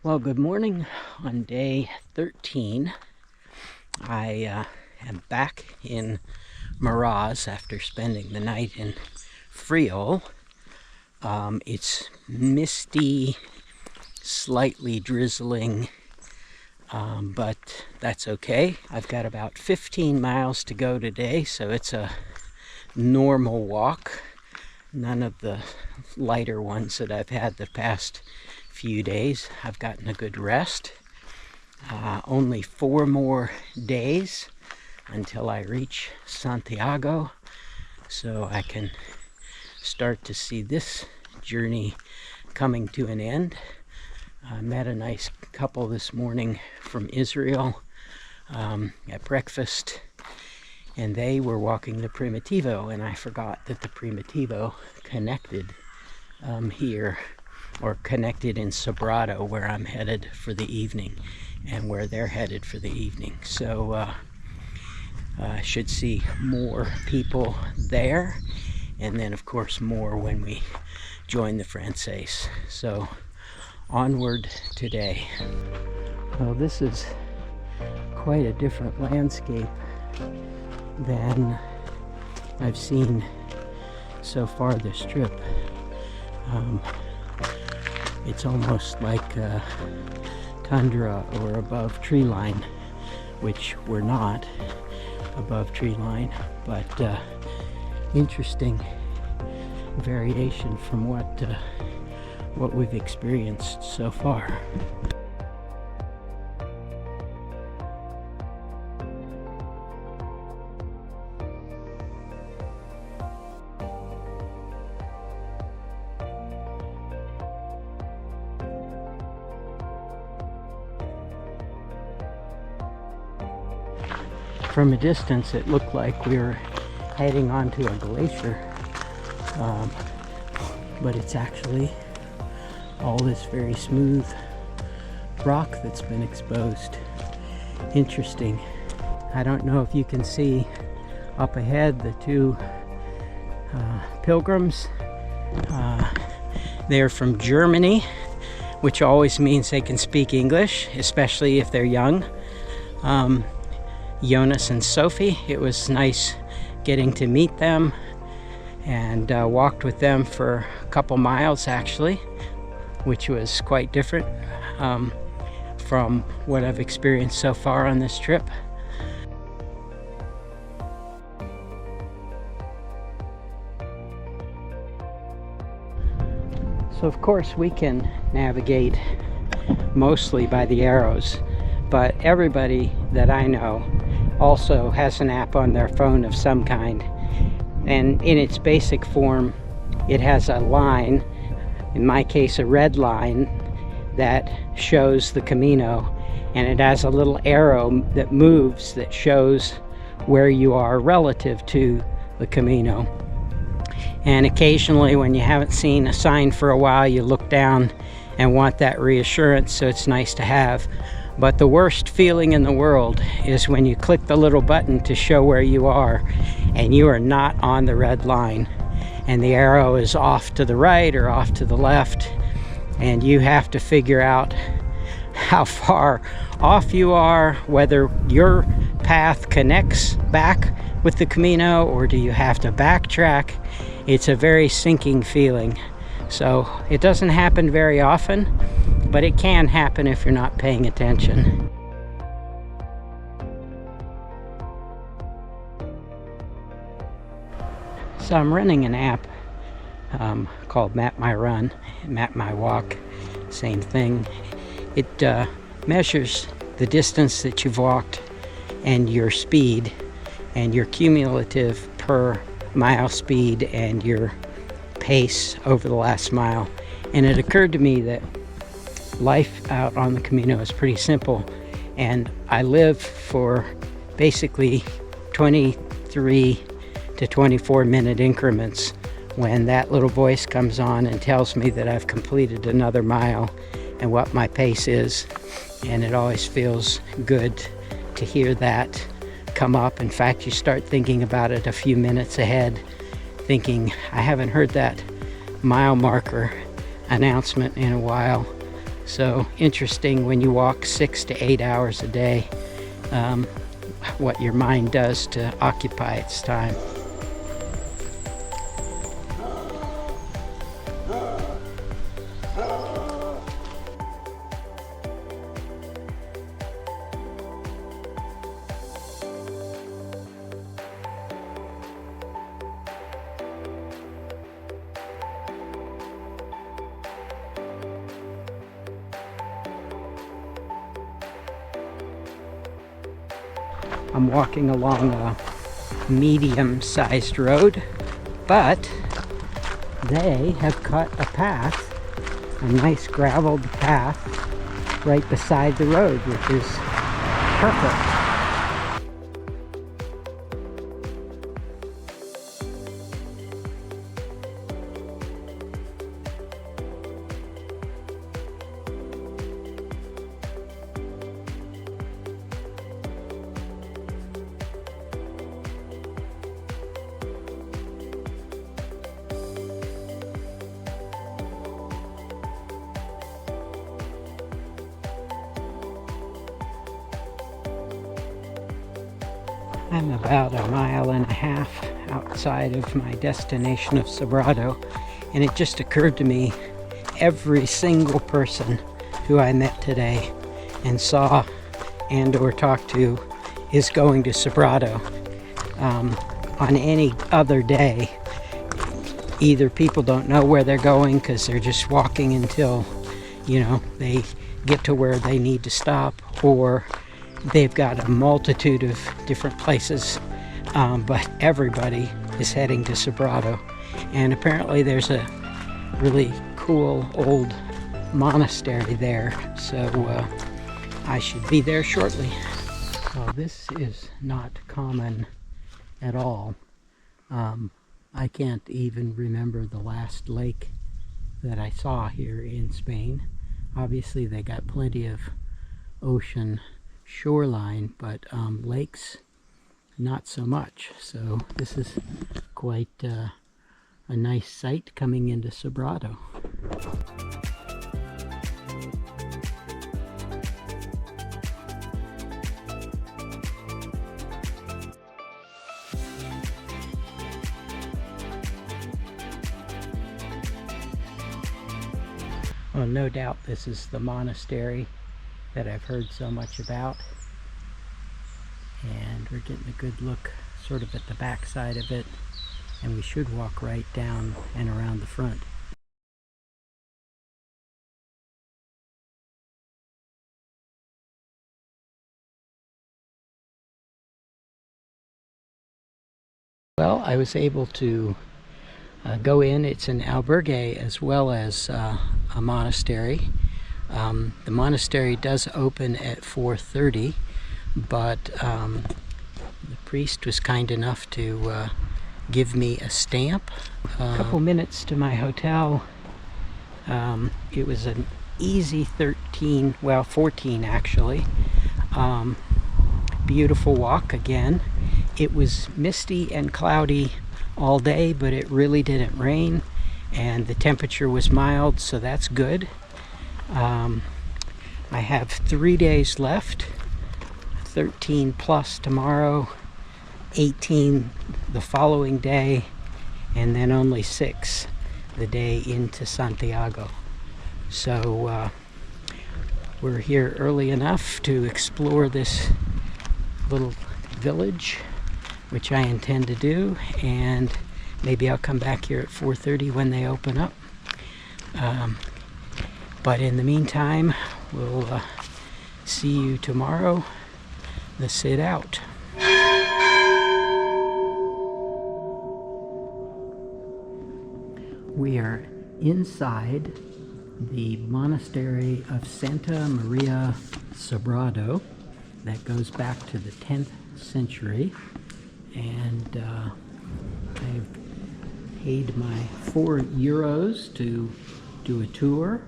Well, good morning. On day 13, I am back in Miraz after spending the night in Friol. It's misty, slightly drizzling, but that's okay. I've got about 15 miles to go today, so it's a normal walk. None of the lighter ones that I've had the past few days. I've gotten a good rest. Only 4 more days until I reach Santiago, so I can start to see this journey coming to an end. I met a nice couple this morning from Israel at breakfast, and they were walking the Primitivo, and I forgot that the Primitivo connected here, or connected in Sobrado, where I'm headed for the evening and where they're headed for the evening. So I should see more people there, and then of course more when we join the Frances. So onward today. Well, this is quite a different landscape than I've seen so far this trip. It's almost like tundra or above tree line, which we're not above tree line, but interesting variation from what we've experienced so far. From a distance, it looked like we were heading onto a glacier, but it's actually all this very smooth rock that's been exposed. Interesting. I don't know if you can see up ahead the two pilgrims. They're from Germany, which always means they can speak English, especially if they're young. Jonas and Sophie. It was nice getting to meet them, and walked with them for a couple miles actually, which was quite different from what I've experienced so far on this trip. So of course we can navigate mostly by the arrows, but everybody that I know also has an app on their phone of some kind, and in its basic form it has a line, in my case a red line, that shows the Camino, and it has a little arrow that moves that shows where you are relative to the Camino. And occasionally when you haven't seen a sign for a while, you look down and want that reassurance, so it's nice to have. But the worst feeling in the world is when you click the little button to show where you are and you are not on the red line, and the arrow is off to the right or off to the left, and you have to figure out how far off you are, whether your path connects back with the Camino or do you have to backtrack. It's a very sinking feeling. So it doesn't happen very often, but it can happen if you're not paying attention. So I'm running an app called Map My Run, Map My Walk, same thing. It measures the distance that you've walked and your speed and your cumulative per mile speed and your pace over the last mile. And it occurred to me that life out on the Camino is pretty simple, and I live for basically 23 to 24 minute increments when that little voice comes on and tells me that I've completed another mile and what my pace is. And it always feels good to hear that come up. In fact, you start thinking about it a few minutes ahead, thinking, I haven't heard that mile marker announcement in a while, So interesting when you walk 6 to 8 hours a day, what your mind does to occupy its time. I'm walking along a medium-sized road, but they have cut a path, a nice graveled path, right beside the road, which is perfect. I'm about 1.5 miles outside of my destination of Sobrado, and it just occurred to me, every single person who I met today and saw and or talked to is going to Sobrado. On any other day, either people don't know where they're going because they're just walking until, they get to where they need to stop, or they've got a multitude of different places, but everybody is heading to Sobrado. And apparently there's a really cool old monastery there, so I should be there shortly. Well, this is not common at all. I can't even remember the last lake that I saw here in Spain. Obviously they got plenty of ocean shoreline, but lakes not so much. So this is quite a nice sight coming into Sobrado. Well, no doubt this is the monastery that I've heard so much about, and we're getting a good look sort of at the back side of it, and we should walk right down and around the front. Well, I was able to go in. It's an albergue as well as a monastery. The monastery does open at 4:30, but the priest was kind enough to give me a stamp. A couple minutes to my hotel. It was an easy 13, well 14 actually. Beautiful walk again. It was misty and cloudy all day, but it really didn't rain, and the temperature was mild, so that's good. I have 3 days left, 13 plus tomorrow, 18 the following day, and then only 6 the day into Santiago. So we're here early enough to explore this little village, which I intend to do, and maybe I'll come back here at 4:30 when they open up. But in the meantime, we'll see you tomorrow. The sit out. We are inside the monastery of Santa Maria Sobrado that goes back to the 10th century, and I've paid my €4 to do a tour.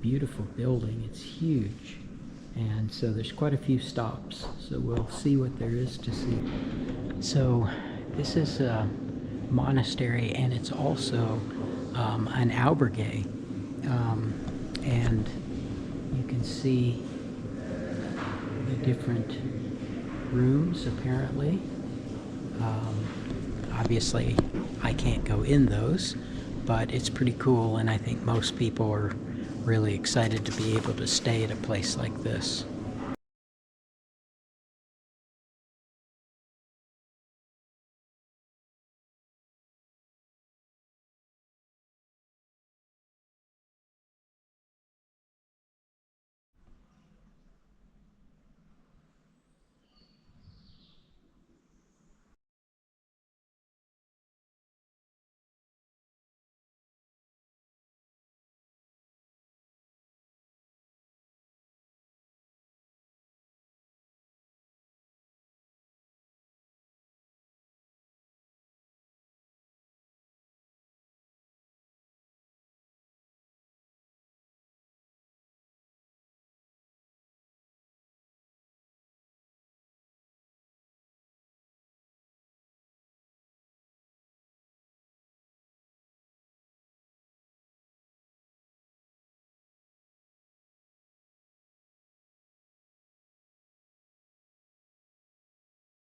Beautiful building, it's huge, and so there's quite a few stops, so we'll see what there is to see. So this is a monastery, and it's also an albergue, And you can see the different rooms apparently. Obviously I can't go in those, but it's pretty cool, and I think most people are really excited to be able to stay at a place like this.